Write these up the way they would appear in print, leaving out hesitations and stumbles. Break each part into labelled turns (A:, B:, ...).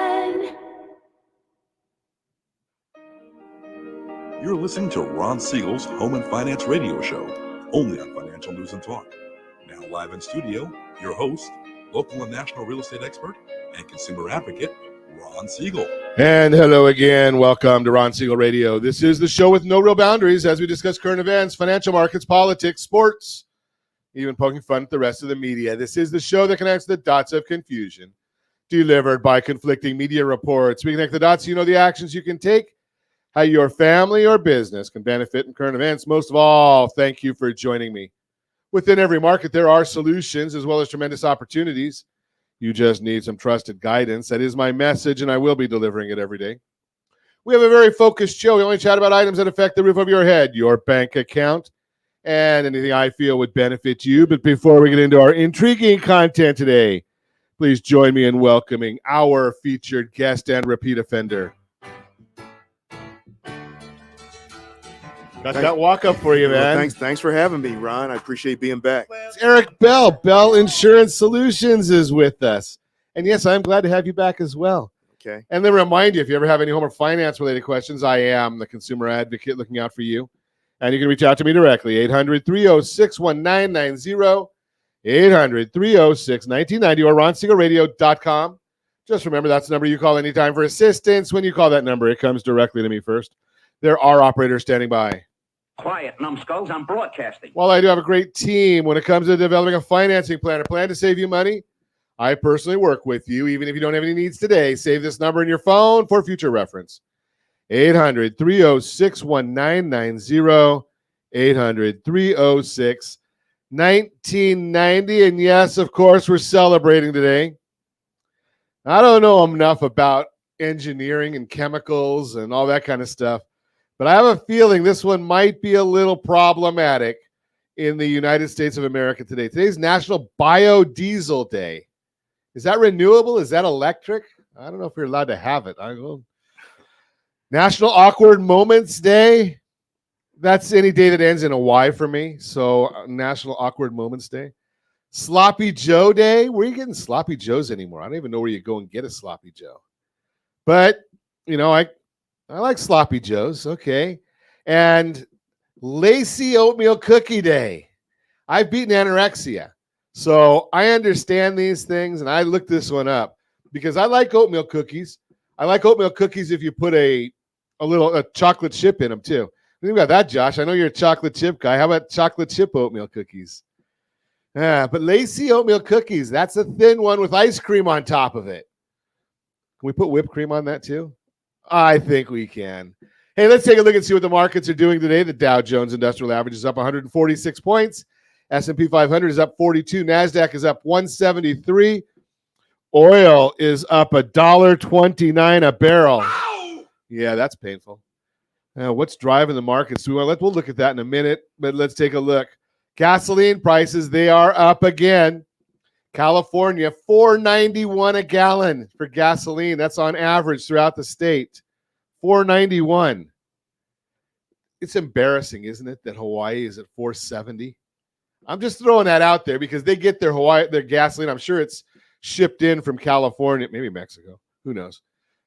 A: again.
B: You're listening to Ron Siegel's Home and Finance Radio Show, only on Financial News and Talk. Now live in studio, your host, local and national real estate expert and consumer advocate, Ron Siegel.
C: And hello again. Welcome to Ron Siegel Radio. This is the show with no real boundaries as we discuss current events, financial markets, politics, sports, even poking fun at the rest of the media. This is the show that connects the dots of confusion delivered by conflicting media reports. We connect the dots so you know the actions you can take, how your family or business can benefit in current events. Most of all, thank you for joining me. Within every market, there are solutions as well as tremendous opportunities. You just need some trusted guidance. That is my message, and I will be delivering it every day. We have a very focused show. We only chat about items that affect the roof of your head, your bank account, and anything I feel would benefit you. But before we get into our intriguing content today, please join me in welcoming our featured guest and repeat offender. Got that walk up for you, man.
D: Well, thanks for having me, Ron. I appreciate being back.
C: It's Eric Bell. Bell Insurance Solutions is with us. And yes, I'm glad to have you back as well.
D: Okay.
C: And then remind you, if you ever have any home or finance related questions, I am the consumer advocate looking out for you. And you can reach out to me directly, 800-306-1990, 800-306-1990, or ronsiegelradio.com. Just remember, that's the number you call anytime for assistance. When you call that number, it comes directly to me first. There are operators standing by.
E: Quiet, numbskulls, I'm broadcasting.
C: While I do have a great team when it comes to developing a financing plan, a plan to save you money, I personally work with you, even if you don't have any needs today. Save this number in your phone for future reference. 800-306-1990, 800-306-1990. And yes, of course, we're celebrating today. I don't know enough about engineering and chemicals and all that kind of stuff, but I have a feeling this one might be a little problematic in the United States of America today. Today's National Biodiesel Day. Is that renewable? Is that electric? I don't know if you're allowed to have it. I don't know. National Awkward Moments Day. That's any day that ends in a Y for me. So National Awkward Moments Day. Sloppy Joe Day. Where are you getting Sloppy Joes anymore? I don't even know where you go and get a Sloppy Joe. But, you know, I like Sloppy Joes. Okay. And Lacy Oatmeal Cookie Day. I've beaten anorexia. So I understand these things, and I looked this one up because I like oatmeal cookies. I like oatmeal cookies if you put a chocolate chip in them too. Think about that, Josh. I know you're a chocolate chip guy. How about chocolate chip oatmeal cookies? But Lacy Oatmeal Cookies, that's a thin one with ice cream on top of it. Can we put whipped cream on that too? I think we can. Hey, let's take a look and see what the markets are doing today. The Dow Jones Industrial Average is up 146 points. S&P 500 is up 42. NASDAQ is up 173. Oil is up $1.29 a barrel. Wow. Yeah, that's painful. What's driving the markets? We'll look at that in a minute, but let's take a look. Gasoline prices, they are up again. California, $4.91 a gallon for gasoline. That's on average throughout the state. $4.91. It's embarrassing, isn't it, that Hawaii is at $4.70? I'm just throwing that out there because they get their gasoline. I'm sure it's shipped in from California, maybe Mexico. Who knows?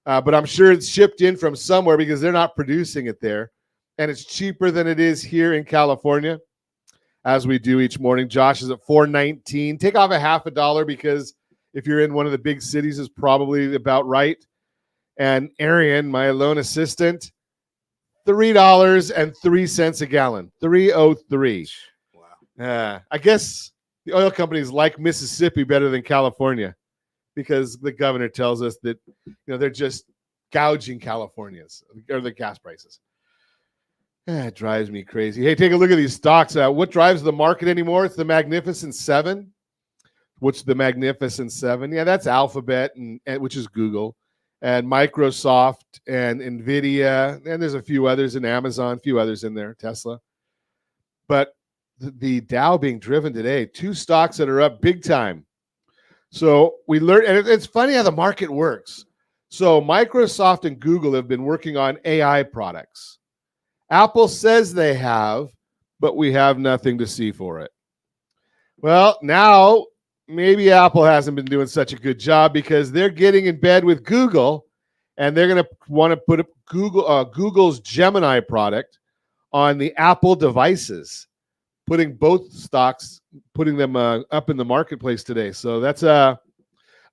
C: But I'm sure it's shipped in from somewhere because they're not producing it there. And it's cheaper than it is here in California, as we do each morning. Josh is at $4.19. Take off a half a dollar because if you're in one of the big cities, is probably about right. And Arian, my loan assistant, $3.03 a gallon. $3.03. Wow. I guess the oil companies like Mississippi better than California because the governor tells us that they're just gouging Californians or the gas prices. It drives me crazy. Hey, take a look at these stocks. What drives the market anymore? It's the Magnificent Seven. What's the Magnificent Seven? Yeah, that's Alphabet, and which is Google, and Microsoft, and NVIDIA, and there's a few others in Amazon, a few others in there, Tesla. But the Dow being driven today, two stocks that are up big time. So we learned, and it's funny how the market works. So Microsoft and Google have been working on AI products. Apple says they have, but we have nothing to see for it. Well, now maybe Apple hasn't been doing such a good job because they're getting in bed with Google, and they're going to want to put up Google's Gemini product on the Apple devices, putting both stocks, putting them up in the marketplace today. So that's a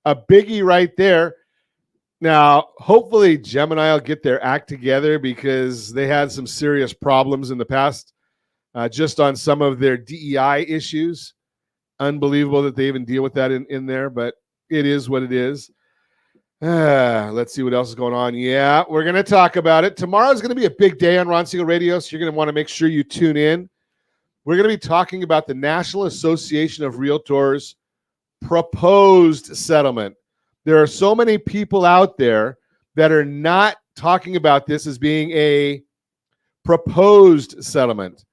C: biggie right there. Now, hopefully Gemini will get their act together because they had some serious problems in the past just on some of their DEI issues. Unbelievable that they even deal with that in there, but it is what it is. Let's see what else is going on. Yeah, we're going to talk about it. Tomorrow's going to be a big day on Ron Siegel Radio, so you're going to want to make sure you tune in. We're going to be talking about the National Association of Realtors proposed settlement. There are so many people out there that are not talking about this as being a proposed settlement.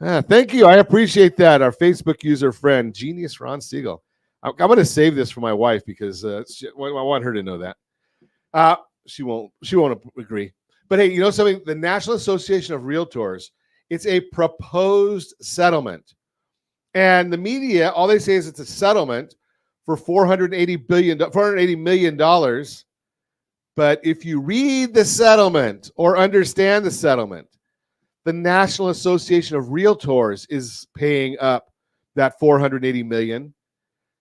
C: Thank you. I appreciate that. Our Facebook user friend, Genius Ron Siegel. I'm going to save this for my wife because I want her to know that. She won't agree. But hey, you know something? The National Association of Realtors, it's a proposed settlement. And the media, all they say is it's a settlement for $480 million. But if you read the settlement or understand the settlement, the National Association of Realtors is paying up that $480 million.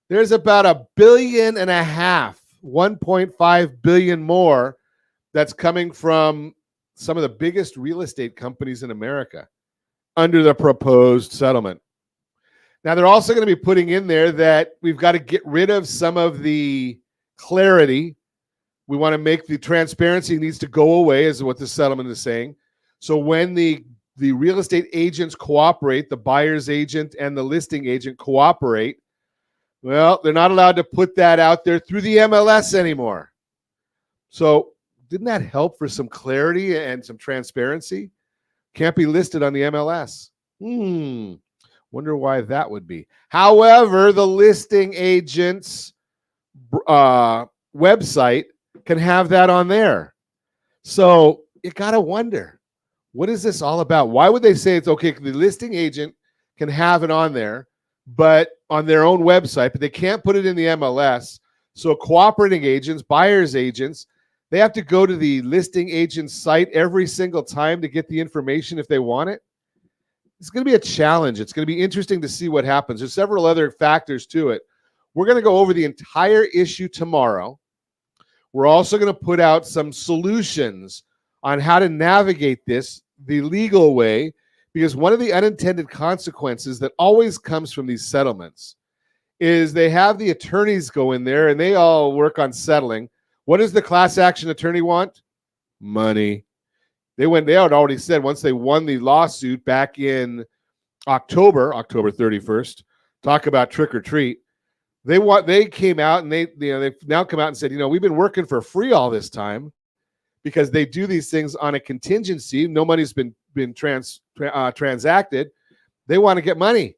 C: There's about $1.5 billion, 1.5 billion more that's coming from some of the biggest real estate companies in America under the proposed settlement. Now, they're also going to be putting in there that we've got to get rid of some of the clarity. We want to make the transparency needs to go away, is what the settlement is saying. So when the real estate agents cooperate, the buyer's agent and the listing agent cooperate, well, they're not allowed to put that out there through the MLS anymore. So didn't that help for some clarity and some transparency? Can't be listed on the MLS. Wonder why that would be. However, the listing agent's website can have that on there. So you got to wonder, what is this all about? Why would they say it's okay? The listing agent can have it on there, but on their own website, but they can't put it in the MLS. So cooperating agents, buyer's agents, they have to go to the listing agent's site every single time to get the information if they want it. It's going to be a challenge. It's going to be interesting to see what happens. There's several other factors to it. We're going to go over the entire issue tomorrow. We're also going to put out some solutions on how to navigate this the legal way, because one of the unintended consequences that always comes from these settlements is they have the attorneys go in there and they all work on settling. What does the class action attorney want? Money. They had already said once they won the lawsuit back in October 31st, talk about trick or treat. They came out and they've now come out and said, we've been working for free all this time because they do these things on a contingency. No money's been transacted. They want to get money.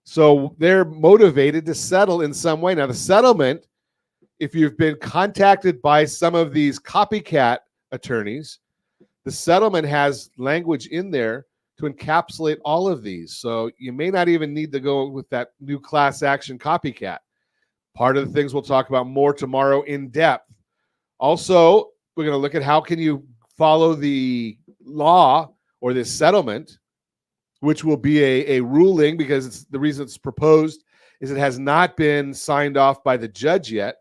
C: So they're motivated to settle in some way. Now, the settlement, if you've been contacted by some of these copycat attorneys, the settlement has language in there to encapsulate all of these. So you may not even need to go with that new class action copycat. Part of the things we'll talk about more tomorrow in depth. Also, we're going to look at how can you follow the law or this settlement, which will be a ruling, because the reason it's proposed is it has not been signed off by the judge yet.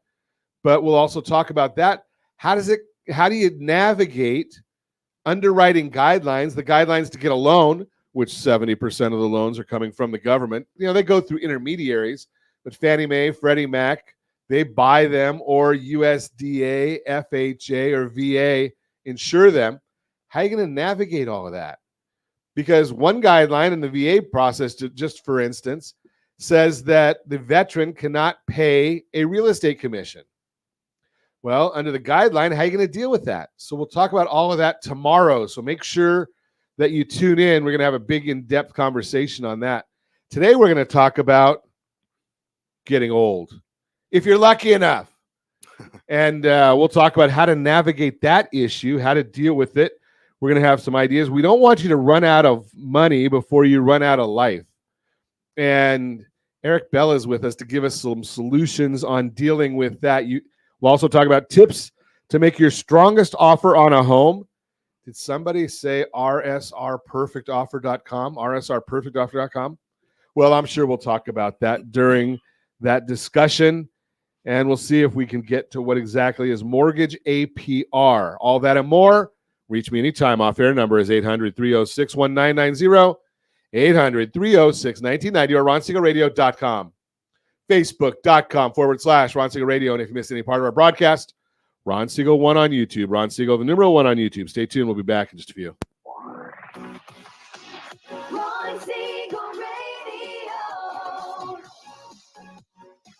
C: But we'll also talk about that. How do you navigate underwriting guidelines, the guidelines to get a loan, which 70% of the loans are coming from the government. They go through intermediaries, but Fannie Mae, Freddie Mac, they buy them, or USDA, FHA, or VA insure them. How are you going to navigate all of that? Because one guideline in the VA process, just for instance, says that the veteran cannot pay a real estate commission. Well, under the guideline, how are you going to deal with that? So we'll talk about all of that tomorrow. So make sure that you tune in. We're going to have a big in-depth conversation on that. Today, we're going to talk about getting old, if you're lucky enough. And we'll talk about how to navigate that issue, how to deal with it. We're going to have some ideas. We don't want you to run out of money before you run out of life. And Eric Bell is with us to give us some solutions on dealing with that. We'll also talk about tips to make your strongest offer on a home. Did somebody say rsrperfectoffer.com? rsrperfectoffer.com? Well, I'm sure we'll talk about that during that discussion, and we'll see if we can get to what exactly is mortgage APR. All that and more. Reach me anytime. Off-air number is 800-306-1990, 800-306-1990, or RonSiegelRadio.com. Facebook.com/Ron Siegel Radio. And if you missed any part of our broadcast, Ron Siegel 1 on YouTube. Ron Siegel, the numeral 1 on YouTube. Stay tuned. We'll be back in just a few.
A: Ron Siegel Radio.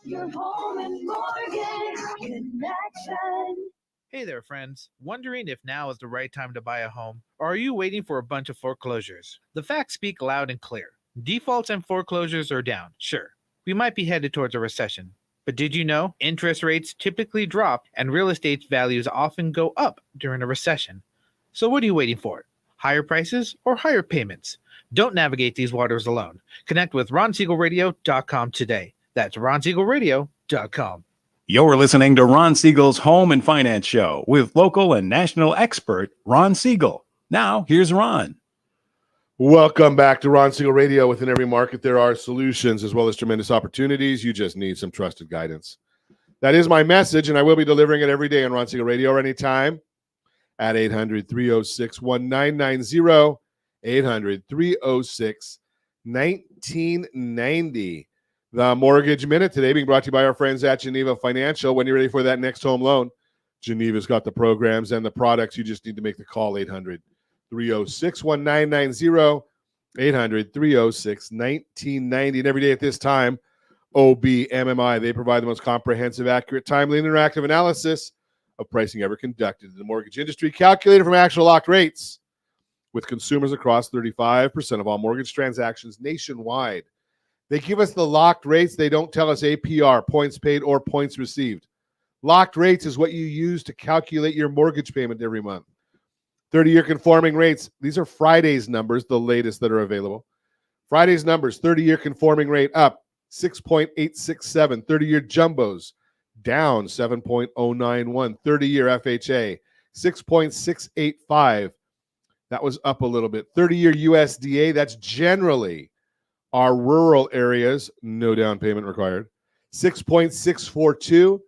A: Your home and mortgage connection.
F: Hey there, friends. Wondering if now is the right time to buy a home? Or are you waiting for a bunch of foreclosures? The facts speak loud and clear. Defaults and foreclosures are down, sure. We might be headed towards a recession. But did you know interest rates typically drop and real estate values often go up during a recession? So what are you waiting for? Higher prices or higher payments? Don't navigate these waters alone. Connect with RonSiegelRadio.com today. That's RonSiegelRadio.com.
G: You're listening to Ron Siegel's Home and Finance Show with local and national expert Ron Siegel. Now, here's Ron.
C: Welcome back to Ron Siegel Radio. Within every market, there are solutions as well as tremendous opportunities. You just need some trusted guidance. That is my message, and I will be delivering it every day on Ron Siegel Radio or anytime at 800-306-1990, 800-306-1990. The Mortgage Minute today being brought to you by our friends at Geneva Financial. When you're ready for that next home loan, Geneva's got the programs and the products. You just need to make the call, 800-306-1990, 800-306-1990. And every day at this time, OBMMI, they provide the most comprehensive, accurate, timely, and interactive analysis of pricing ever conducted in the mortgage industry, calculated from actual locked rates, with consumers across 35% of all mortgage transactions nationwide. They give us the locked rates. They don't tell us APR, points paid, or points received. Locked rates is what you use to calculate your mortgage payment every month. 30-year conforming rates. These are Friday's numbers, the latest that are available. Friday's numbers, 30-year conforming rate up 6.867. 30-year jumbos down 7.091. 30-year FHA 6.685. That was up a little bit. 30-year USDA, that's generally our rural areas, no down payment required, 6.642.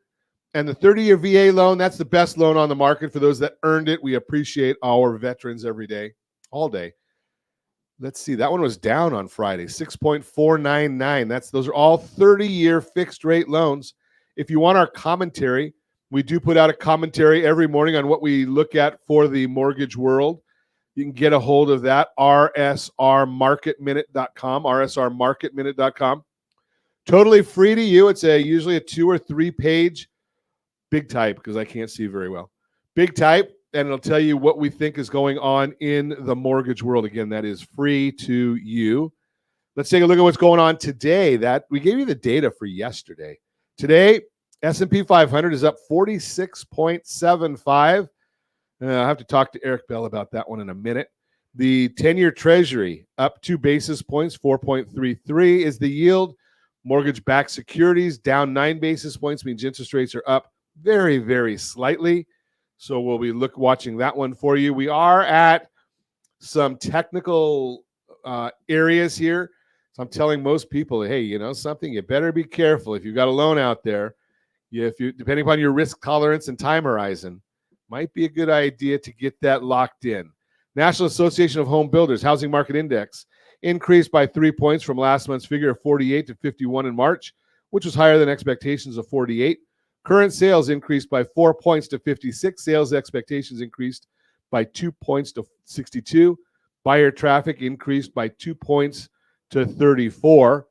C: And the 30-year VA loan, that's the best loan on the market for those that earned it. We appreciate our veterans every day, all day. Let's see, that one was down on Friday, 6.499. Those are all 30-year fixed rate loans. If you want our commentary, we do put out a commentary every morning on what we look at for the mortgage world. You can get a hold of that, rsrmarketminute.com, rsrmarketminute.com. Totally free to you. It's usually a 2 or 3 page, big type because I can't see very well, big type, and it'll tell you what we think is going on in the mortgage world. Again, that is free to you. Let's take a look at what's going on today. That we gave you the data for yesterday. Today, S&P 500 is up 46.75. I'll have to talk to Eric Bell about that one in a minute. The 10-year Treasury up 2 basis points, 4.33 is the yield. Mortgage-backed securities down 9 basis points, means interest rates are up very, very slightly. So we'll be watching that one for you. We are at some technical areas here. So I'm telling most people, hey, you know something, you better be careful. If you've got a loan out there, depending upon your risk tolerance and time horizon, might be a good idea to get that locked in. National Association of Home Builders Housing Market Index increased by 3 points from last month's figure of 48 to 51 in March, which was higher than expectations of 48. Current sales increased by 4 points to 56. Sales expectations increased by 2 points to 62. Buyer traffic increased by 2 points to 34.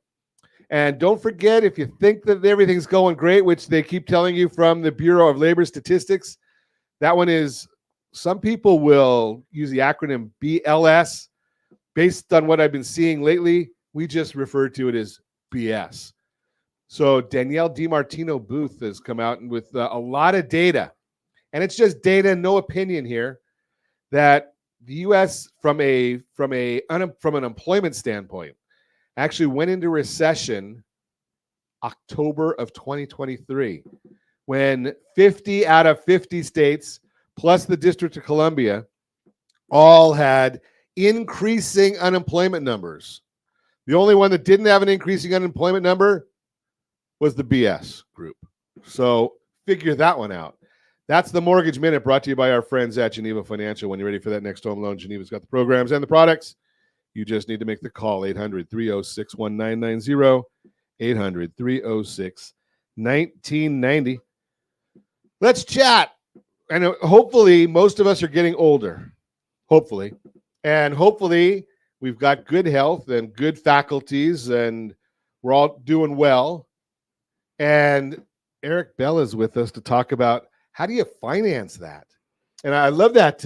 C: And don't forget, if you think that everything's going great, which they keep telling you from the Bureau of Labor Statistics, that one is, some people will use the acronym BLS. Based on what I've been seeing lately, we just refer to it as BS. So Danielle DiMartino Booth has come out with a lot of data, and it's just data, no opinion here, that the U.S. from an employment standpoint actually went into recession October of 2023, when 50 out of 50 states, plus the District of Columbia, all had increasing unemployment numbers. The only one that didn't have an increasing unemployment number was the BS group. So figure that one out. That's the Mortgage Minute, brought to you by our friends at Geneva Financial. When you're ready for that next home loan, Geneva's got the programs and the products. You just need to make the call, 800-306-1990, 800-306-1990. Let's chat. And hopefully most of us are getting older. Hopefully. And hopefully we've got good health and good faculties and we're all doing well. And Eric Bell is with us to talk about how do you finance that? And I love that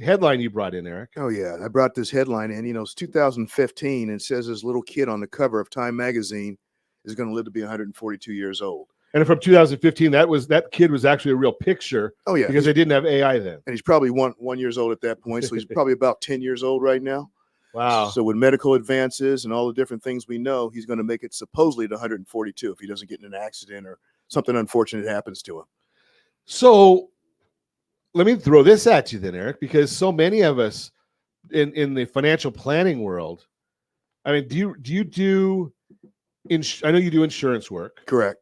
C: headline you brought in, Eric.
D: Oh, yeah. I brought this headline in. It's 2015 and it says this little kid on the cover of Time magazine is going to live to be 142 years old.
C: And from 2015, that kid was actually a real picture.
D: Oh, yeah.
C: Because they didn't have AI then.
D: And he's probably one years old at that point. So he's probably about 10 years old right now.
C: Wow.
D: So with medical advances and all the different things we know, he's going to make it supposedly to 142 if he doesn't get in an accident or something unfortunate happens to him.
C: So let me throw this at you then, Eric, because so many of us in the financial planning world, I mean, do you do I know you do insurance work.
D: Correct.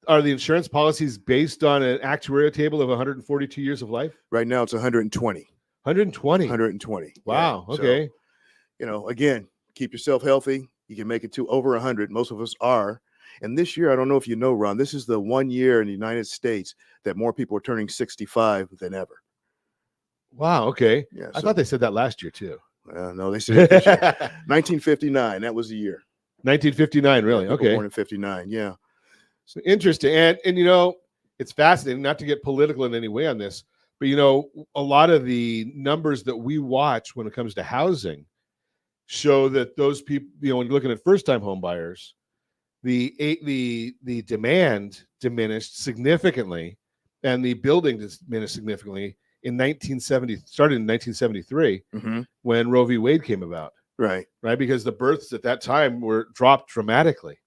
C: Are the insurance policies based on an actuarial table of 142 years of life?
D: Right now it's 120.
C: 120.
D: 120.
C: Wow.
D: Yeah.
C: Okay.
D: So, again, keep yourself healthy. You can make it to over 100. Most of us are. And this year, I don't know if you know, Ron, this is the 1 year in the United States that more people are turning 65 than ever.
C: Wow. Okay.
D: Yeah.
C: I thought they said that last year too.
D: No, they said it this year. 1959. That was the year.
C: 1959. Really?
D: People
C: Okay.
D: Born in 59. Yeah.
C: So interesting. And it's fascinating, not to get political in any way on this, but a lot of the numbers that we watch when it comes to housing show that those people, when you're looking at first-time home buyers, the demand diminished significantly and the building diminished significantly started in 1973 when Roe v. Wade came about.
D: Right.
C: Because the births at that time were dropped dramatically.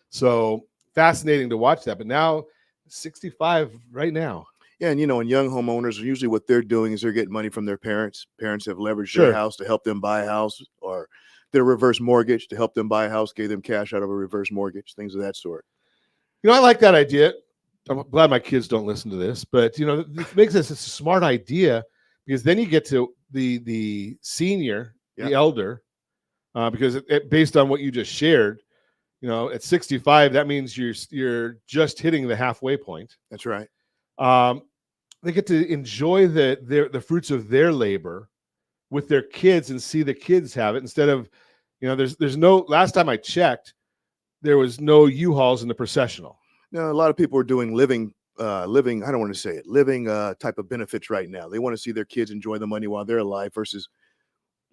C: So fascinating to watch that. But now 65 right now.
D: Yeah, and and young homeowners, usually what they're doing is they're getting money from their parents. Parents have leveraged
C: Sure.
D: their house to help them buy a house, or their reverse mortgage to help them buy a house, gave them cash out of a reverse mortgage, things of that sort.
C: I like that idea. I'm glad my kids don't listen to this, but it makes this a smart idea, because then you get to the senior, the elder, because based on what you just shared, at 65, that means you're just hitting the halfway point.
D: That's right.
C: They get to enjoy the fruits of their labor with their kids and see the kids have it, instead of, there's no, last time I checked, there was no U-Hauls in the processional.
D: No, a lot of people are doing living, I don't want to say it, living type of benefits right now. They want to see their kids enjoy the money while they're alive versus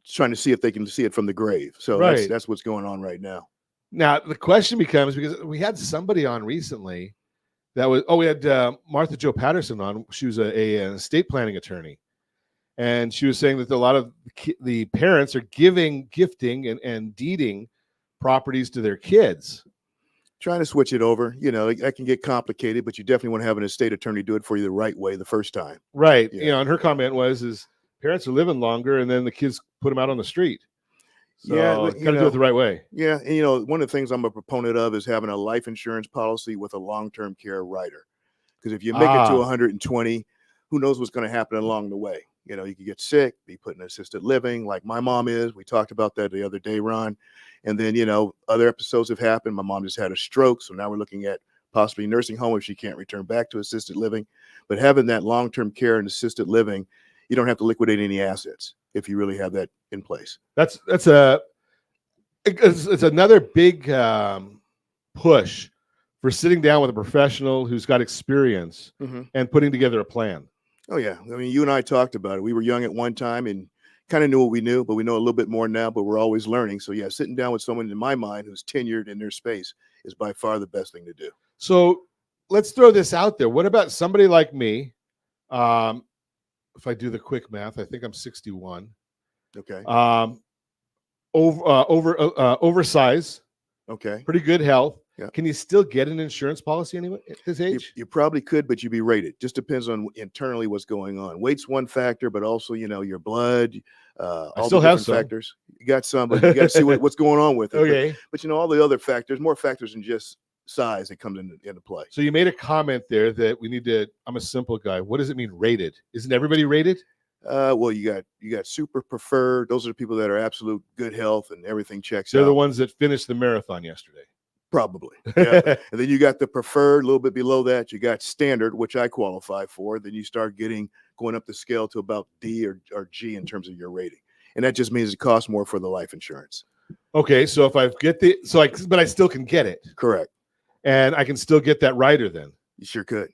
D: trying to see if they can see it from the grave. So
C: Right.
D: that's what's going on right now.
C: Now, the question becomes, because we had somebody on recently that was, we had Martha Jo Patterson on. She was an estate planning attorney. And she was saying that a lot of the parents are gifting and deeding properties to their kids.
D: Trying to switch it over, that can get complicated, but you definitely want to have an estate attorney do it for you the right way the first time.
C: Right.
D: Yeah.
C: And her comment was parents are living longer, and then the kids put them out on the street. So got to do it the right way.
D: Yeah. And, one of the things I'm a proponent of is having a life insurance policy with a long-term care rider. Because if you make it to 120, who knows what's going to happen along the way? You could get sick, be put in assisted living like my mom is. We talked about that the other day, Ron. And then, other episodes have happened. My mom just had a stroke. So now we're looking at possibly nursing home if she can't return back to assisted living. But having that long-term care and assisted living, you don't have to liquidate any assets if you really have that in place.
C: It's another big push for sitting down with a professional who's got experience and putting together a plan.
D: Oh, yeah. I mean, you and I talked about it. We were young at one time and kind of knew what we knew, but we know a little bit more now, but we're always learning. So, yeah, sitting down with someone, in my mind, who's tenured in their space is by far the best thing to do. So
C: let's throw this out there. What about somebody like me? If I do the quick math, I think I'm 61.
D: Okay.
C: Oversized,
D: Okay.
C: pretty good health.
D: Yeah.
C: Can you still get an insurance policy anyway at this age?
D: You probably could, but you'd be rated. Just depends on internally what's going on. Weight's one factor, but also, your blood, all
C: still
D: the
C: have
D: different
C: some.
D: factors. You got some, but you got to see what's going on with it.
C: Okay.
D: But all the other factors, more factors than just size that comes into play.
C: So you made a comment there that we need to. I'm a simple guy. What does it mean rated? Isn't everybody rated?
D: Well, you got super preferred. Those are the people that are absolute good health and everything checks out.
C: They're the ones that finished the marathon yesterday.
D: Probably. Yeah. And then you got the preferred, a little bit below that. You got standard, which I qualify for. Then you start going up the scale to about D or G in terms of your rating. And that just means it costs more for the life insurance.
C: Okay, so if I get but I still can get it.
D: Correct.
C: And I can still get that rider then.
D: You sure could.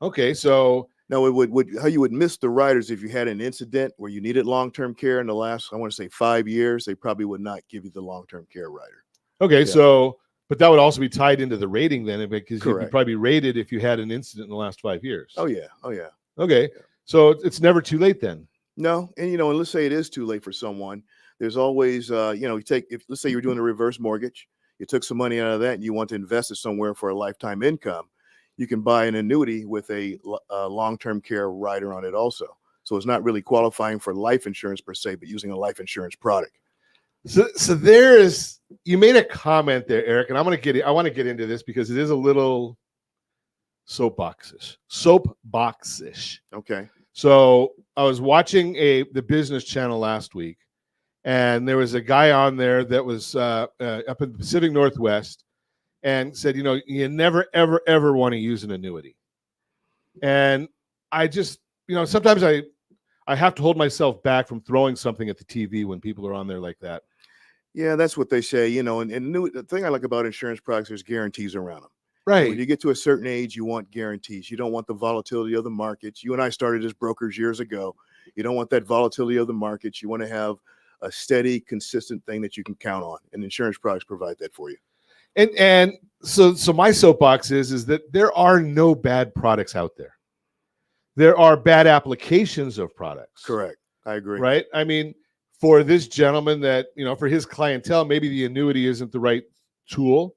C: Okay, so
D: no, it would how you would miss the riders if you had an incident where you needed long-term care in the last, I want to say 5 years, they probably would not give you the long-term care rider.
C: Okay,
D: Yeah.
C: so but that would also be tied into the rating then, because you'd
D: Correct.
C: probably be rated if you had an incident in the last 5 years.
D: Oh yeah.
C: Okay,
D: Yeah.
C: so it's never too late then.
D: No, and and let's say it is too late for someone. There's always, let's say you're doing a reverse mortgage, you took some money out of that and you want to invest it somewhere for a lifetime income, you can buy an annuity with a long-term care rider on it also. So it's not really qualifying for life insurance per se, but using a life insurance product.
C: So you made a comment there, Eric, and I want to get into this because it is a little soapboxish.
D: Okay.
C: So I was watching the business channel last week, and there was a guy on there that was up in the Pacific Northwest and said, you never, ever, ever want to use an annuity. And I just, sometimes I have to hold myself back from throwing something at the TV when people are on there like that.
D: Yeah, that's what they say, and the thing I like about insurance products, there's guarantees around them.
C: Right.
D: When you get to a certain age, you want guarantees. You don't want the volatility of the markets. You and I started as brokers years ago. You don't want that volatility of the markets. You want to have a steady, consistent thing that you can count on, and insurance products provide that for you.
C: And so my soapbox is that there are no bad products out there. There are bad applications of products.
D: Correct. I agree.
C: Right? I mean, for this gentleman that, for his clientele, maybe the annuity isn't the right tool,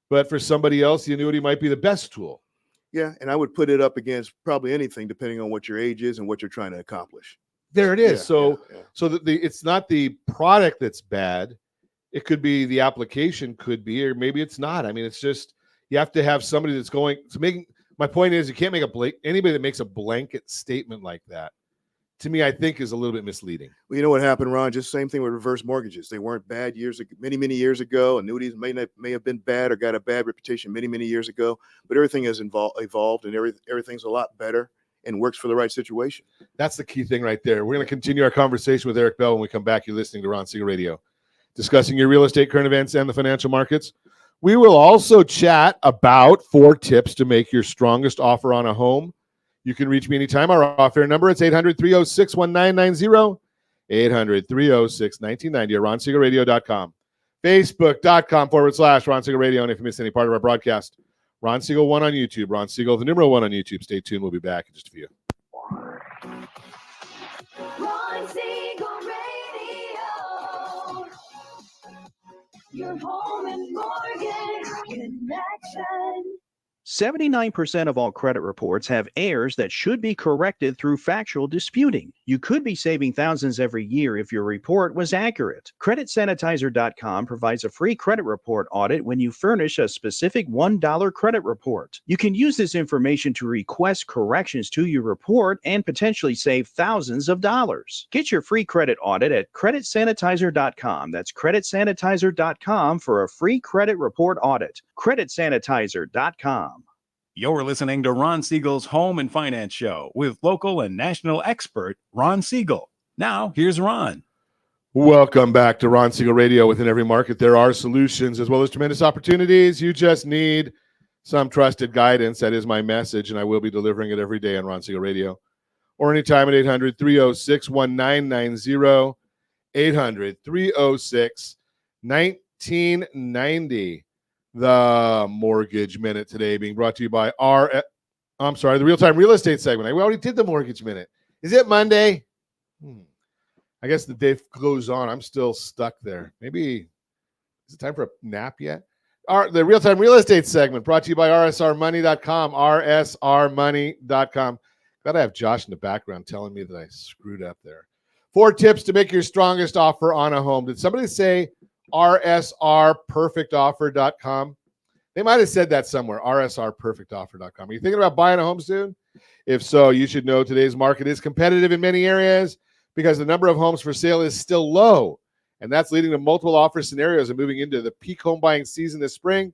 C: but for somebody else, the annuity might be the best tool.
D: Yeah, and I would put it up against probably anything depending on what your age is and what you're trying to accomplish.
C: There it is.
D: Yeah,
C: so it's not the product that's bad. It could be the application could be, or maybe it's not. I mean, it's just you have to have somebody that's going to make. My point is, you can't make anybody that makes a blanket statement like that. To me, I think is a little bit misleading.
D: Well, you know what happened, Ron? Just same thing with reverse mortgages. They weren't bad many years ago. Annuities may have been bad or got a bad reputation many years ago. But everything has evolved, and everything's a lot better and works for the right situation.
C: That's the key thing right there. We're going to continue our conversation with Eric Bell when we come back. You're listening to Ron Siegel Radio, discussing your real estate, current events, and the financial markets. We will also chat about 4 tips to make your strongest offer on a home. You can reach me anytime. Our off-air number, it's 800-306-1990, 800-306-1990, or RonSiegelRadio.com, Facebook.com/Ron Siegel Radio. And if you miss any part of our broadcast, Ron Siegel 1 on YouTube, Ron Siegel, the number 1 on YouTube. Stay tuned. We'll be back in just a few.
A: Ron Siegel Radio. Your home and mortgage connection.
H: 79% of all credit reports have errors that should be corrected through factual disputing. You could be saving thousands every year if your report was accurate. CreditSanitizer.com provides a free credit report audit when you furnish a specific $1 credit report. You can use this information to request corrections to your report and potentially save thousands of dollars. Get your free credit audit at CreditSanitizer.com. That's CreditSanitizer.com for a free credit report audit. CreditSanitizer.com.
G: You're listening to Ron Siegel's Home and Finance Show with local and national expert Ron Siegel. Now, here's Ron.
C: Welcome back to Ron Siegel Radio. Within every market, there are solutions as well as tremendous opportunities. You just need some trusted guidance. That is my message, and I will be delivering it every day on Ron Siegel Radio. Or anytime at 800-306-1990, 800-306-1990. The Mortgage Minute today being brought to you by the Real-Time Real Estate segment. We already did the Mortgage Minute. Is it Monday? I guess the day goes on. I'm still stuck there. Maybe is it time for a nap yet? the real-time real estate segment brought to you by rsrmoney.com, rsrmoney.com. Glad I have Josh in the background telling me that I screwed up there. 4 tips to make your strongest offer on a home. Did somebody say rsrperfectoffer.com? They might have said that somewhere, rsrperfectoffer.com. Are you thinking about buying a home soon? If so, you should know today's market is competitive in many areas because the number of homes for sale is still low. And that's leading to multiple offer scenarios and moving into the peak home buying season this spring.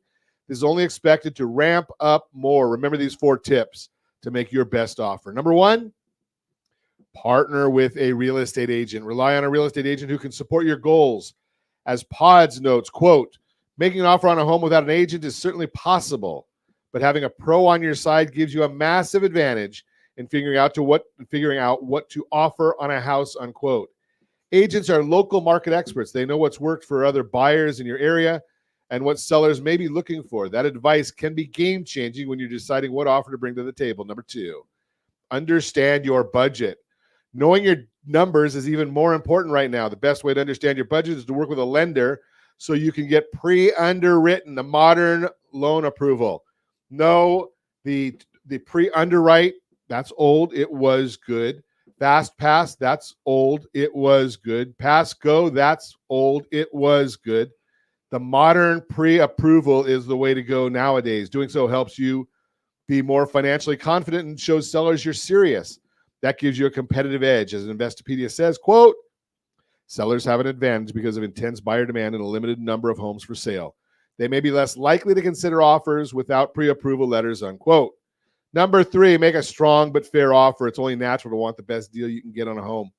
C: This is only expected to ramp up more. Remember these 4 tips to make your best offer. Number 1, partner with a real estate agent. Rely on a real estate agent who can support your goals. As Pods notes, quote, making an offer on a home without an agent is certainly possible, but having a pro on your side gives you a massive advantage in figuring out what to offer on a house, unquote. Agents are local market experts. They know what's worked for other buyers in your area and what sellers may be looking for. That advice can be game-changing when you're deciding what offer to bring to the table. Number 2, understand your budget. Knowing your numbers is even more important right now. The best way to understand your budget is to work with a lender so you can get pre-underwritten, the modern loan approval. No, the pre-underwrite, that's old. It was good. Fast Pass, that's old. It was good. Pass Go, that's old. It was good. The modern pre-approval is the way to go nowadays. Doing so helps you be more financially confident and shows sellers you're serious. That gives you a competitive edge. As Investopedia says, quote, sellers have an advantage because of intense buyer demand and a limited number of homes for sale. They may be less likely to consider offers without pre-approval letters, unquote. Number 3, make a strong but fair offer. It's only natural to want the best deal you can get on a home,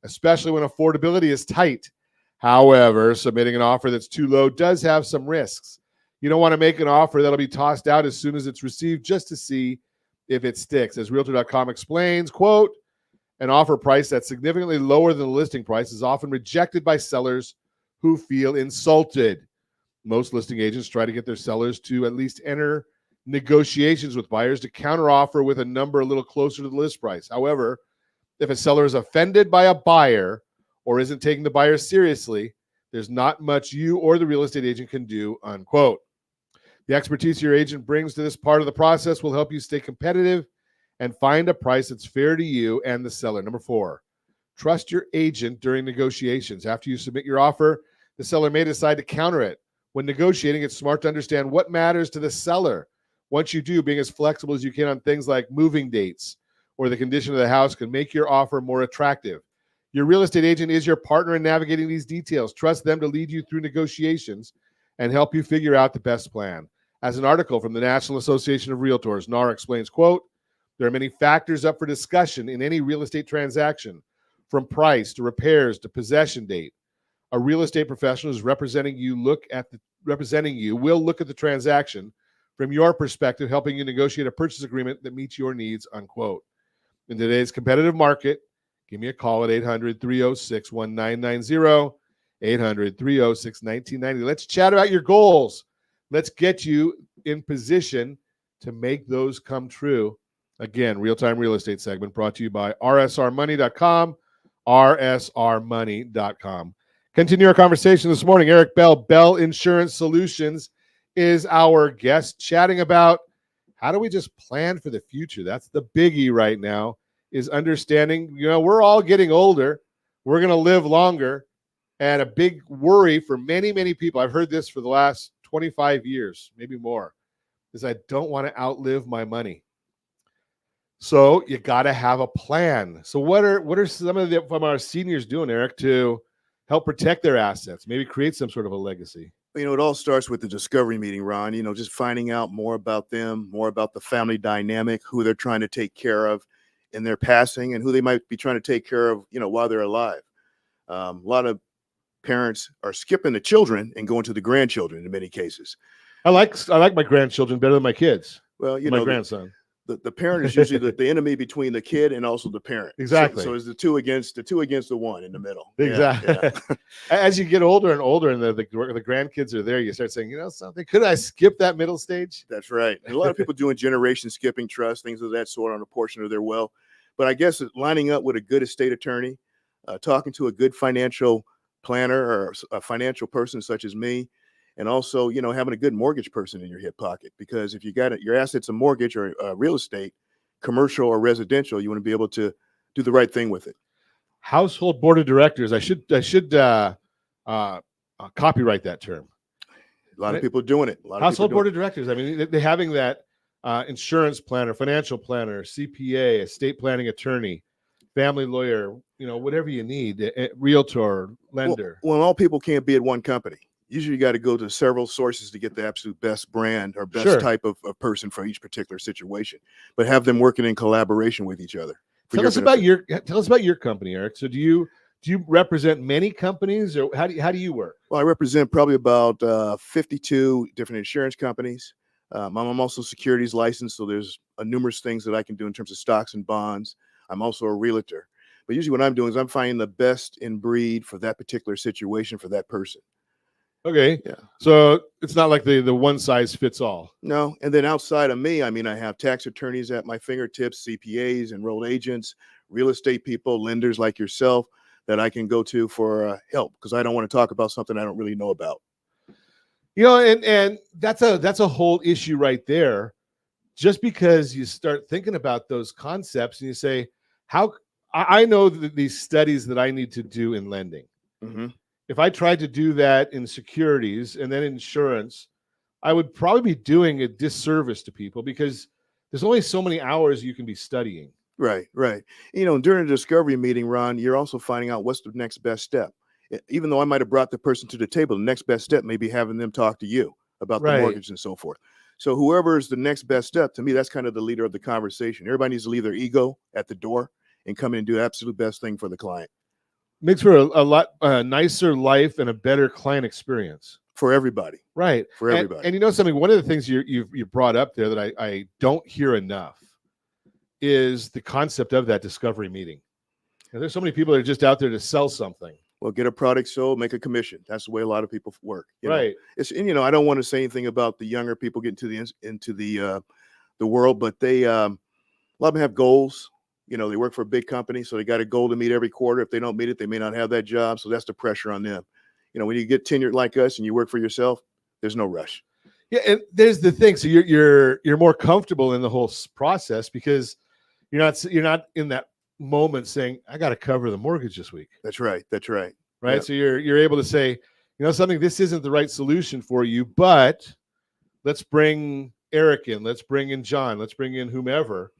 C: especially when affordability is tight. However, submitting an offer that's too low does have some risks. You don't want to make an offer that'll be tossed out as soon as it's received just to see if it sticks. As Realtor.com explains, quote, an offer price that's significantly lower than the listing price is often rejected by sellers who feel insulted. Most listing agents try to get their sellers to at least enter negotiations with buyers to counteroffer with a number a little closer to the list price. However, if a seller is offended by a buyer or isn't taking the buyer seriously, there's not much you or the real estate agent can do, unquote. The expertise your agent brings to this part of the process will help you stay competitive and find a price that's fair to you and the seller. Number 4, trust your agent during negotiations. After you submit your offer, the seller may decide to counter it. When negotiating, it's smart to understand what matters to the seller. Once you do, being as flexible as you can on things like moving dates or the condition of the house can make your offer more attractive. Your real estate agent is your partner in navigating these details. Trust them to lead you through negotiations and help you figure out the best plan. As an article from the National Association of Realtors, NAR explains, quote, there are many factors up for discussion in any real estate transaction, from price to repairs to possession date. A real estate professional who's representing you will look at the transaction from your perspective, helping you negotiate a purchase agreement that meets your needs, unquote. In today's competitive market, give me a call at 800-306-1990, 800-306-1990. Let's chat about your goals. Let's get you in position to make those come true. Again, real-time real estate segment brought to you by rsrmoney.com, rsrmoney.com. Continue our conversation this morning. Eric Bell, Bell Insurance Solutions, is our guest, chatting about how do we just plan for the future. That's the biggie right now, is understanding, we're all getting older. We're going to live longer. And a big worry for many, many people, I've heard this for the last 25 years, maybe more, is I don't want to outlive my money. So you got to have a plan. So what are some of from our seniors doing, Eric, to help protect their assets, maybe create some sort of a legacy?
D: It all starts with the discovery meeting, Ron, just finding out more about them, more about the family dynamic, who they're trying to take care of in their passing and who they might be trying to take care of, while they're alive. A lot of parents are skipping the children and going to the grandchildren in many cases.
C: I like my grandchildren better than my kids.
D: Well,
C: my grandson.
D: The parent is usually the enemy between the kid and also the parent.
C: Exactly.
D: So it's the two against the one in the middle.
C: Exactly. Yeah. As you get older and older, and the grandkids are there, you start saying, something. Could I skip that middle stage?
D: That's right. And a lot of people doing generation skipping trust, things of that sort on a portion of their wealth. But I guess lining up with a good estate attorney, talking to a good financial planner or a financial person such as me, And also, having a good mortgage person in your hip pocket, because if you got your assets a mortgage or real estate, commercial or residential, you want to be able to do the right thing with it.
C: Household board of directors. I should copyright that term.
D: A lot of people are doing it.
C: Household board of directors. I mean, they're having that insurance planner, financial planner, CPA, estate planning attorney, family lawyer, whatever you need, realtor, lender.
D: Well, all people can't be at one company. Usually you got to go to several sources to get the absolute best brand or best type of person for each particular situation, but have them working in collaboration with each other.
C: Tell us about your company, Eric. So do you represent many companies, or how do you work?
D: Well, I represent probably about 52 different insurance companies. I'm also securities licensed, so there's numerous things that I can do in terms of stocks and bonds. I'm also a realtor. But usually what I'm doing is I'm finding the best in breed for that particular situation for that person.
C: Okay.
D: Yeah.
C: So it's not like the one size fits all.
D: No. And then outside of me, I have tax attorneys at my fingertips, CPAs, enrolled agents, real estate people, lenders like yourself that I can go to for help, because I don't want to talk about something I don't really know about.
C: And that's a whole issue right there. Just because you start thinking about those concepts and you say, how I know that these studies that I need to do in lending.
D: Mm-hmm.
C: If I tried to do that in securities and then insurance, I would probably be doing a disservice to people, because there's only so many hours you can be studying.
D: Right. During a discovery meeting, Ron, you're also finding out what's the next best step. Even though I might have brought the person to the table, the next best step may be having them talk to you about the mortgage and so forth. So whoever is the next best step, to me, that's kind of the leader of the conversation. Everybody needs to leave their ego at the door and come in and do the absolute best thing for the client.
C: Makes for a lot nicer life and a better client experience.
D: For everybody.
C: Right.
D: For everybody.
C: And something, one of the things you brought up there that I don't hear enough is the concept of that discovery meeting. There's so many people that are just out there to sell something.
D: Well, get a product sold, make a commission. That's the way a lot of people work.
C: Right.
D: I don't want to say anything about the younger people getting into the world, but a lot of them have goals. They work for a big company, so they got a goal to meet every quarter. If they don't meet it, they may not have that job. So that's the pressure on them. When you get tenured like us and you work for yourself, there's no rush.
C: Yeah, and there's the thing. So you're more comfortable in the whole process, because you're not in that moment saying, I got to cover the mortgage this week.
D: That's right.
C: Right.
D: Yeah.
C: So you're able to say, something, this isn't the right solution for you, but let's bring Eric in, let's bring in John, let's bring in whomever,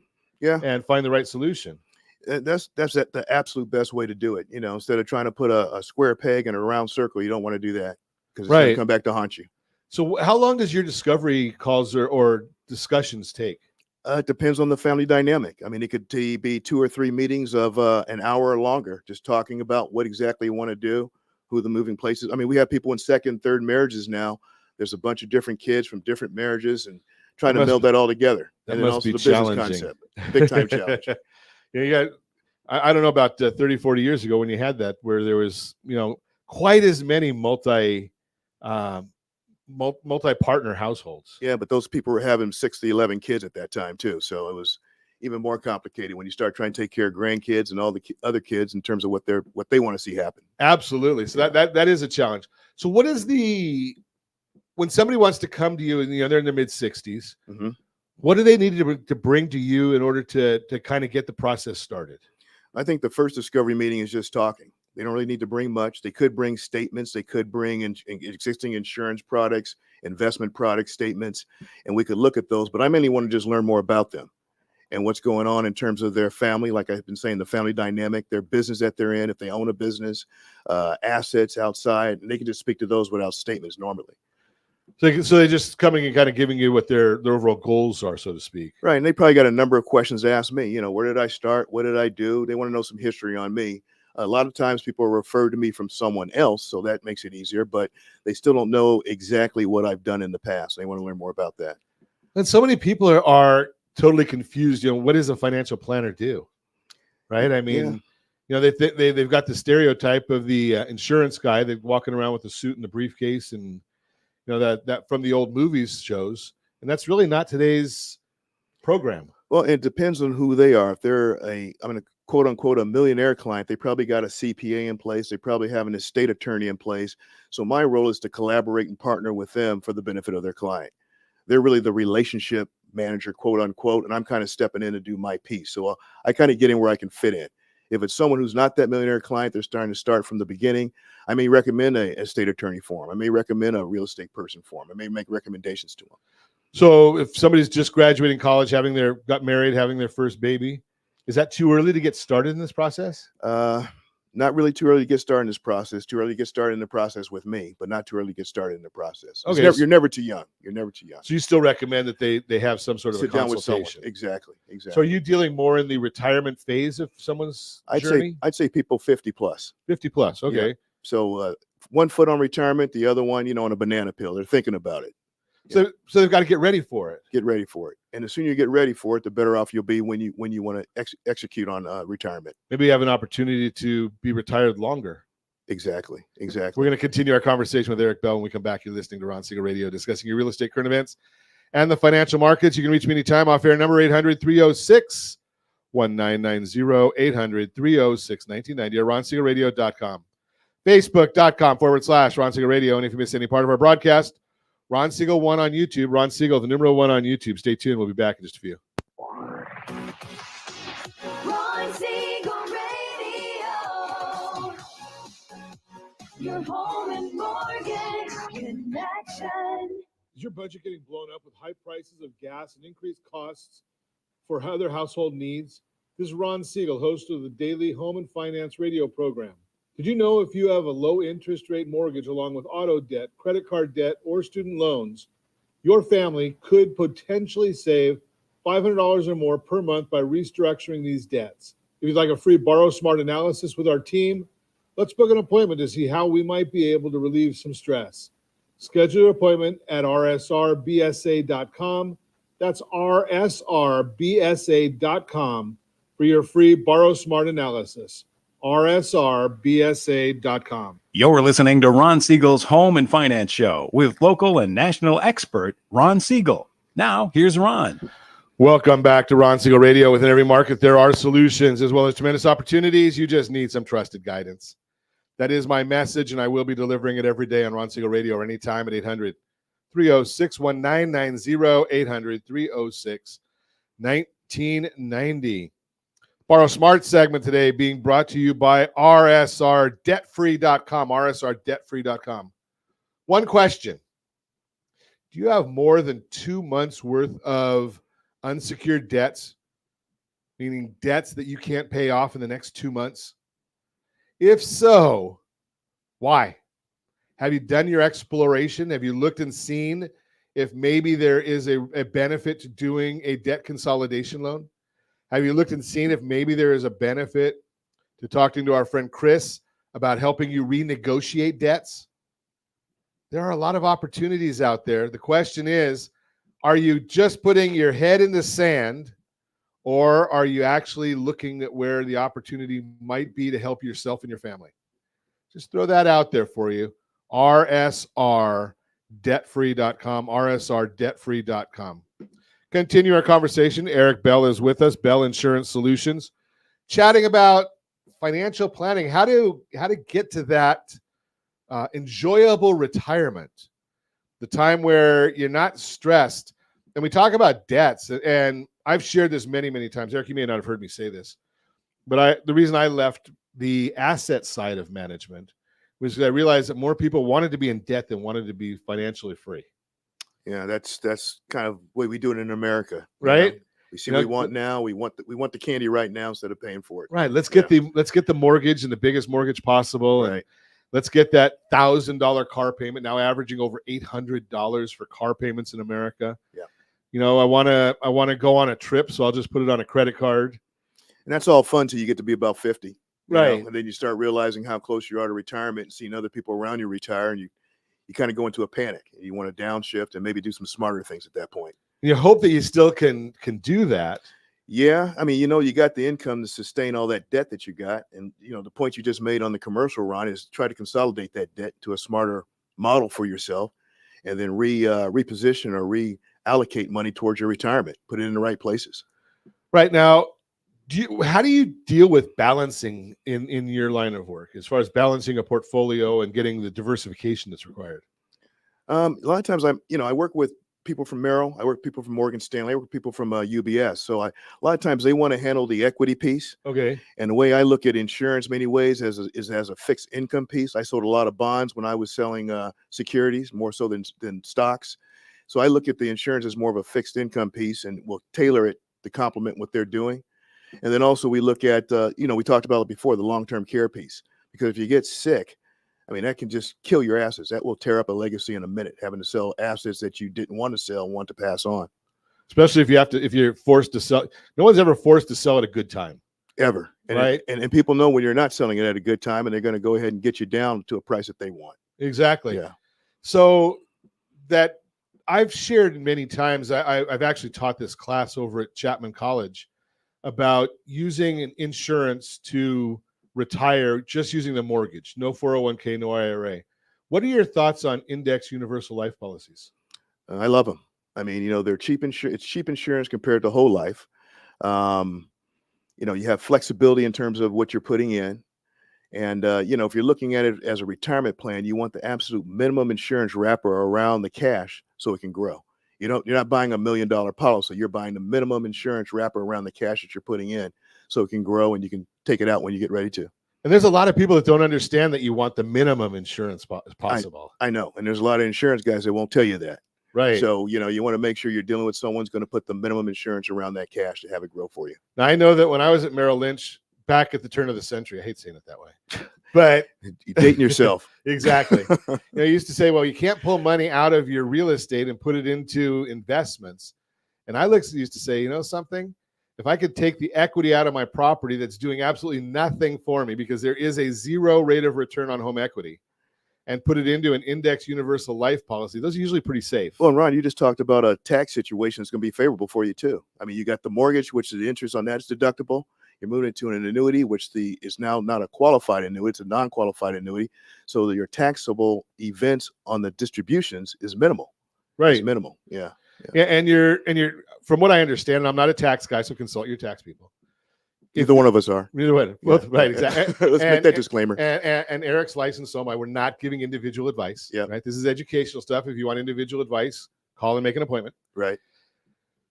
C: and find the right solution.
D: That's the absolute best way to do it. Instead of trying to put a square peg in a round circle, you don't want to do that, because it's going to come back to haunt you. So
C: how long does your discovery calls or discussions take?
D: It depends on the family dynamic. It could be 2 or 3 meetings of an hour or longer, just talking about what exactly you want to do, who the moving places. We have people in second, third marriages now. There's a bunch of different kids from different marriages, and trying to meld that all together. And then also the business concept, big time challenge.
C: I don't know about 30, 40 years ago when you had that, where there was, quite as many multi-partner households.
D: Yeah, but those people were having 6 to 11 kids at that time too. So it was even more complicated when you start trying to take care of grandkids and all the other kids in terms of what they want to see happen.
C: Absolutely. So that is a challenge. So what is when somebody wants to come to you and they're in their mid 60s,
D: mm-hmm.
C: what do they need to bring to you in order to kind of get the process started?
D: I think the first discovery meeting is just talking. They don't really need to bring much. They could bring statements. They could bring existing insurance products, investment product statements, and we could look at those. But I mainly want to just learn more about them and what's going on in terms of their family. Like I've been saying, the family dynamic, their business that they're in, if they own a business, assets outside, and they can just speak to those without statements normally.
C: So they're just coming and kind of giving you what their overall goals are, so to speak.
D: Right. And they probably got a number of questions to ask me. Where did I start? What did I do? They want to know some history on me. A lot of times people are referred to me from someone else, so that makes it easier, but they still don't know exactly what I've done in the past. They want to learn more about that.
C: And so many people are totally confused. What does a financial planner do? Right. They've got the stereotype of the insurance guy that's walking around with the suit and the briefcase, and that from the old movies shows, and that's really not today's program.
D: Well, it depends on who they are. If they're I'm going to quote unquote a millionaire client, they probably got a CPA in place. They probably have an estate attorney in place. So my role is to collaborate and partner with them for the benefit of their client. They're really the relationship manager, quote unquote, and I'm kind of stepping in to do my piece. So I kind of get in where I can fit in. If it's someone who's not that millionaire client, they're starting to start from the beginning, I may recommend a estate attorney for them. I may recommend a real estate person for them. I may make recommendations to them.
C: So if somebody's just graduating college, got married, having their first baby, is that too early to get started in this process?
D: Not really too early to get started in this process. Too early to get started in the process with me, but not too early to get started in the process.
C: Okay.
D: You're never too young. You're never too young.
C: So you still recommend that they have some sort of
D: Sit
C: a
D: down with someone.
C: consultation.
D: Exactly.
C: So are you dealing more in the retirement phase of someone's journey?
D: I'd say people 50 plus.
C: 50 plus. Okay.
D: Yeah. So one foot on retirement, the other one, on a banana peel. They're thinking about it.
C: So they've got to get ready for it.
D: Get ready for it. And the sooner you get ready for it, the better off you'll be when you want to execute on retirement.
C: Maybe you have an opportunity to be retired longer.
D: Exactly.
C: We're going to continue our conversation with Eric Bell when we come back. You're listening to Ron Siegel Radio, discussing your real estate current events and the financial markets. You can reach me anytime off air number 800-306-1990, 800-306-1990, or RonSiegelRadio.com, Facebook.com/Ron Siegel Radio. And if you miss any part of our broadcast, Ron Siegel 1 on YouTube. Ron Siegel, the number 1 on YouTube. Stay tuned. We'll be back in just a few.
A: Ron Siegel Radio. Your home and mortgage connection.
C: Is your budget getting blown up with high prices of gas and increased costs for other household needs? This is Ron Siegel, host of the daily Home and Finance radio program. Did you know if you have a low interest rate mortgage along with auto debt, credit card debt, or student loans, your family could potentially save $500 or more per month by restructuring these debts? If you'd like a free Borrow Smart analysis with our team, let's book an appointment to see how we might be able to relieve some stress. Schedule your appointment at rsrbsa.com. That's rsrbsa.com for your free Borrow Smart analysis. rsrbsa.com.
G: You're listening to Ron Siegel's Home and Finance Show with local and national expert Ron Siegel. Now, here's Ron.
C: Welcome back to Ron Siegel Radio. Within every market, there are solutions as well as tremendous opportunities. You just need some trusted guidance. That is my message, and I will be delivering it every day on Ron Siegel Radio or anytime at 800-306-1990, 800-306-1990. Borrow Smart segment today being brought to you by rsrdebtfree.com, rsrdebtfree.com. One question. Do you have more than 2 months worth of unsecured debts, meaning debts that you can't pay off in the next 2 months? If so, why? Have you done your exploration? Have you looked and seen if maybe there is a benefit to doing a debt consolidation loan? Have you looked and seen if maybe there is a benefit to talking to our friend Chris about helping you renegotiate debts? There are a lot of opportunities out there. The question is, are you just putting your head in the sand, or are you actually looking at where the opportunity might be to help yourself and your family? Just throw that out there for you. rsrdebtfree.com, rsrdebtfree.com. Continue our conversation. Eric Bell is with us, Bell Insurance Solutions, chatting about financial planning, how to get to that enjoyable retirement, the time where you're not stressed. And we talk about debts, and I've shared this many, many times. Eric, you may not have heard me say this, but the reason I left the asset side of management was because I realized that more people wanted to be in debt than wanted to be financially free.
D: Yeah, that's kind of the way we do it in America,
C: right?
D: We see what we want now. We want the candy right now instead of paying for it.
C: Right. Let's get the mortgage and the biggest mortgage possible,
D: Right.
C: and let's get that $1,000 car payment, now averaging over $800 for car payments in America.
D: Yeah.
C: I want to go on a trip, so I'll just put it on a credit card.
D: And that's all fun till you get to be about 50. you
C: Right.
D: know, and then you start realizing how close you are to retirement and seeing other people around you retire, and you kind of go into a panic. You want to downshift and maybe do some smarter things at that point.
C: You hope that you still can do that.
D: Yeah. I mean, you got the income to sustain all that debt that you got. And, the point you just made on the commercial, Ron, is try to consolidate that debt to a smarter model for yourself, and then reposition or reallocate money towards your retirement, put it in the right places.
C: Right now, How do you deal with balancing in your line of work as far as balancing a portfolio and getting the diversification that's required?
D: A lot of times I work with people from Merrill. I work with people from Morgan Stanley. I work with people from UBS. So a lot of times they want to handle the equity piece.
C: Okay.
D: And the way I look at insurance many ways is as a fixed income piece. I sold a lot of bonds when I was selling securities, more so than stocks. So I look at the insurance as more of a fixed income piece, and we'll tailor it to complement what they're doing. And then also we look at, we talked about it before, the long-term care piece, because if you get sick, I mean, that can just kill your assets. That will tear up a legacy in a minute, having to sell assets that you didn't want to sell, want to pass on.
C: Especially if you're forced to sell. No one's ever forced to sell at a good time.
D: Ever. And
C: right.
D: And people know when you're not selling it at a good time, and they're going to go ahead and get you down to a price that they want.
C: Exactly.
D: Yeah.
C: So that I've shared many times, I've actually taught this class over at Chapman College about using an insurance to retire just using the mortgage, no 401k, no IRA. What are your thoughts on index universal life policies?
D: I love them. I mean, they're cheap insurance. It's cheap insurance compared to whole life. You have flexibility in terms of what you're putting in. And, if you're looking at it as a retirement plan, you want the absolute minimum insurance wrapper around the cash so it can grow. You're not buying $1 million policy. You're buying the minimum insurance wrapper around the cash that you're putting in so it can grow and you can take it out when you get ready to.
C: And there's a lot of people that don't understand that you want the minimum insurance possible.
D: I know. And there's a lot of insurance guys that won't tell you that.
C: Right.
D: So, you want to make sure you're dealing with someone who's going to put the minimum insurance around that cash to have it grow for you.
C: Now, I know that when I was at Merrill Lynch back at the turn of the century, I hate saying it that way, but
D: you're dating yourself.
C: Exactly. You used to say, well, you can't pull money out of your real estate and put it into investments. And I used to say, something? If I could take the equity out of my property that's doing absolutely nothing for me because there is a 0 rate of return on home equity, and put it into an index universal life policy, those are usually pretty safe.
D: Well, and Ron, you just talked about a tax situation that's going to be favorable for you too. I mean, you got the mortgage, which the interest on that is deductible. You're moving into an annuity, which is now not a qualified annuity, it's a non-qualified annuity. So that your taxable events on the distributions is minimal.
C: Right.
D: It's minimal. Yeah.
C: Yeah. And you're from what I understand, and I'm not a tax guy, so consult your tax people.
D: Either one of us are.
C: Either way. Both, right, exactly.
D: Let's make that disclaimer.
C: And Eric's licensed, so we're not giving individual advice.
D: Yeah.
C: Right. This is educational stuff. If you want individual advice, call and make an appointment.
D: Right.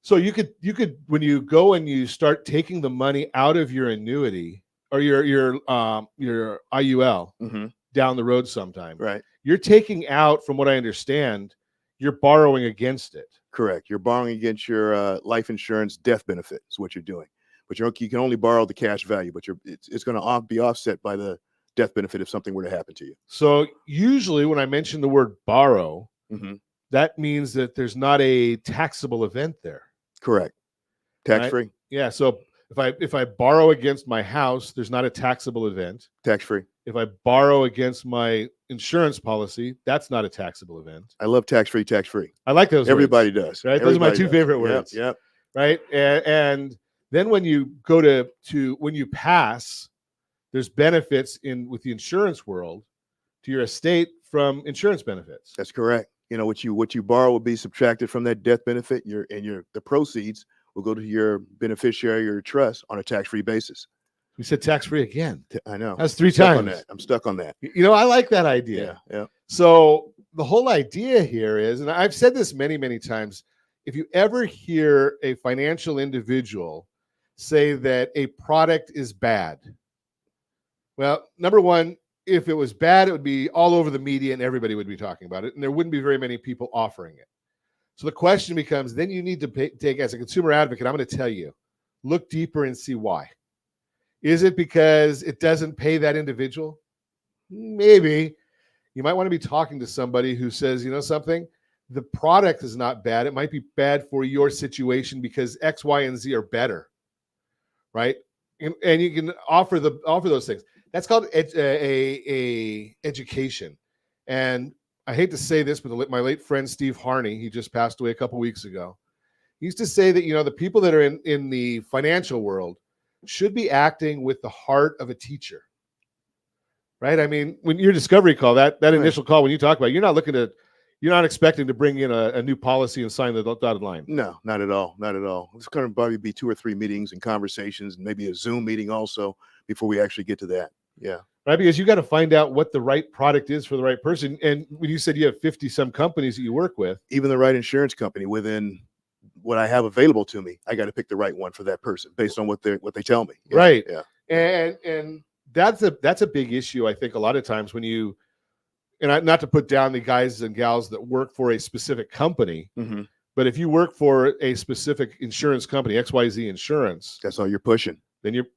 C: So you could when you go and you start taking the money out of your annuity or your IUL down the road sometime.
D: Right.
C: You're taking out, from what I understand, you're borrowing against it.
D: Correct. You're borrowing against your life insurance death benefit is what you're doing. But you can only borrow the cash value, but it's going to be offset by the death benefit if something were to happen to you.
C: So usually when I mention the word borrow, that means that there's not a taxable event there.
D: Correct. Tax-free.
C: Right? Yeah. So if I borrow against my house, there's not a taxable event.
D: Tax-free.
C: If I borrow against my insurance policy, that's not a taxable event.
D: I love tax-free, tax-free.
C: I like those
D: Everybody
C: words,
D: does.
C: Right?
D: Everybody
C: those are my two
D: does.
C: favorite words.
D: Yep.
C: Right. And then when you go to when you pass, there's benefits with the insurance world to your estate from insurance benefits.
D: That's correct. What you borrow will be subtracted from that death benefit. The proceeds will go to your beneficiary or trust on a tax-free basis.
C: We said tax-free again.
D: I know.
C: That's 3 times.
D: I'm stuck on that.
C: I like that idea.
D: Yeah.
C: So the whole idea here is, and I've said this many, many times, if you ever hear a financial individual say that a product is bad, well, number one, if it was bad, it would be all over the media and everybody would be talking about it, and there wouldn't be very many people offering it. So the question becomes, then you need to take, as a consumer advocate, I'm going to tell you, look deeper and see why. Is it because it doesn't pay that individual? Maybe. You might want to be talking to somebody who says, something, the product is not bad. It might be bad for your situation because X, Y, and Z are better, right? And you can offer those things. That's called education. And I hate to say this, but my late friend Steve Harney, he just passed away a couple weeks ago. He used to say that the people that are in the financial world should be acting with the heart of a teacher, right? I mean, when your discovery call, that initial call, when you talk about it, you're not looking to You're not expecting to bring in a new policy and sign the dotted line.
D: No, not at all. Not at all. It's going to probably be 2 or 3 meetings and conversations, and maybe a Zoom meeting also before we actually get to that. Yeah.
C: Right, because you got to find out what the right product is for the right person. And when you said you have 50 some companies that you work with,
D: Even the right insurance company within what I have available to me, I got to pick the right one for that person based on what they tell me. Yeah,
C: right?
D: Yeah.
C: And that's a big issue. I think a lot of times when you, and not to put down the guys and gals that work for a specific company,
D: Mm-hmm.
C: but if you work for a specific insurance company, XYZ Insurance,
D: That's all you're pushing.
C: then you're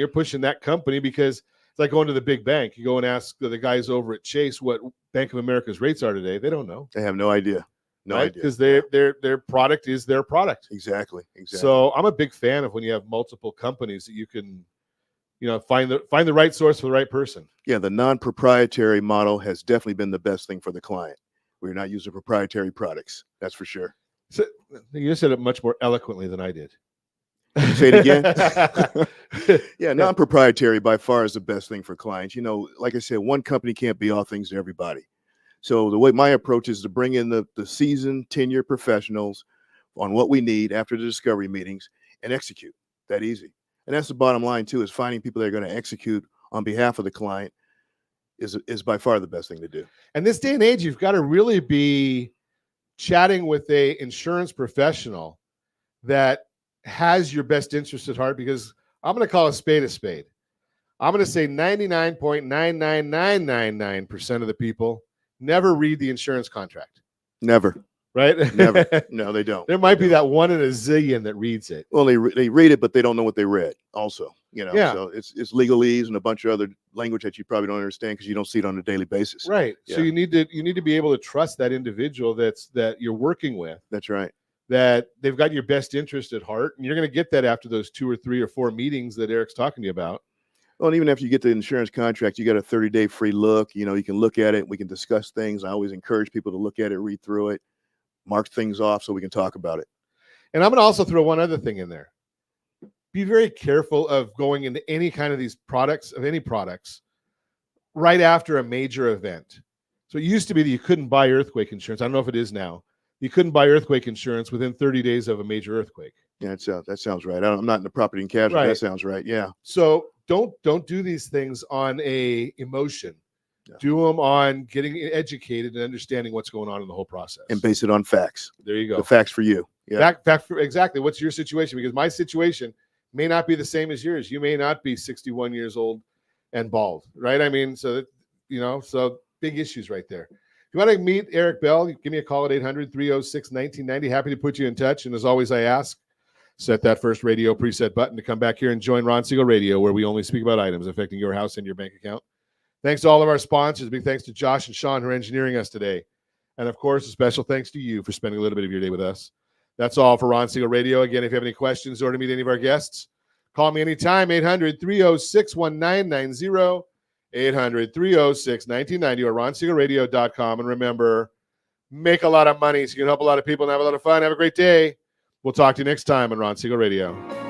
C: pushing that company, because it's like going to the big bank. You go and ask the guys over at Chase what Bank of America's rates are today. They don't know.
D: They have no idea. No
C: right?
D: idea.
C: Because their product is their product.
D: Exactly.
C: So I'm a big fan of when you have multiple companies that you can, find the right source for the right person.
D: Yeah, the non-proprietary model has definitely been the best thing for the client. We're not using proprietary products. That's for sure.
C: So you said it much more eloquently than I did.
D: Say it again. Yeah, non-proprietary by far is the best thing for clients. Like I said, one company can't be all things to everybody. So the way my approach is to bring in the seasoned, tenured professionals on what we need after the discovery meetings and execute. That easy. And that's the bottom line too, is finding people that are going to execute on behalf of the client is by far the best thing to do.
C: And this day and age, you've got to really be chatting with a insurance professional that has your best interest at heart, because I'm going to call a spade a spade. I'm going to say 99.99999% of the people never read the insurance contract.
D: Never.
C: Right?
D: Never. No, they don't.
C: There might be that one in a zillion that reads it.
D: Well, they read it, but they don't know what they read also,
C: Yeah.
D: So it's legalese and a bunch of other language that you probably don't understand because you don't see it on a daily basis.
C: Right.
D: Yeah.
C: So you need to be able to trust that individual that you're working with,
D: That's right.
C: that they've got your best interest at heart. And you're going to get that after those 2 or 3 or 4 meetings that Eric's talking to you about.
D: Well, and even after you get the insurance contract, you got a 30-day free look. You can look at it. We can discuss things. I always encourage people to look at it, read through it, mark things off so we can talk about it.
C: And I'm going to also throw one other thing in there. Be very careful of going into any kind of these products, right after a major event. So it used to be that you couldn't buy earthquake insurance. I don't know if it is now. You couldn't buy earthquake insurance within 30 days of a major earthquake.
D: Yeah, that sounds right. I'm not in the property and casualty.
C: Right.
D: That sounds right. Yeah.
C: So don't do these things on a emotion.
D: Yeah.
C: Do them on getting educated and understanding what's going on in the whole process.
D: And base it on facts.
C: There you go.
D: The facts for you. Yeah.
C: Fact for exactly what's your situation, because my situation may not be the same as yours. You may not be 61 years old and bald, right? I mean, so big issues right there. If you want to meet Eric Bell, give me a call at 800-306-1990. Happy to put you in touch. And as always, I ask, set that first radio preset button to come back here and join Ron Siegel Radio, where we only speak about items affecting your house and your bank account. Thanks to all of our sponsors. Big thanks to Josh and Sean who are engineering us today. And of course, a special thanks to you for spending a little bit of your day with us. That's all for Ron Siegel Radio. Again, if you have any questions or to meet any of our guests, call me anytime, 800-306-1990, 800-306-1990, or ronsiegelradio.com. And remember, make a lot of money so you can help a lot of people and have a lot of fun. Have a great day. We'll talk to you next time on Ron Siegel Radio.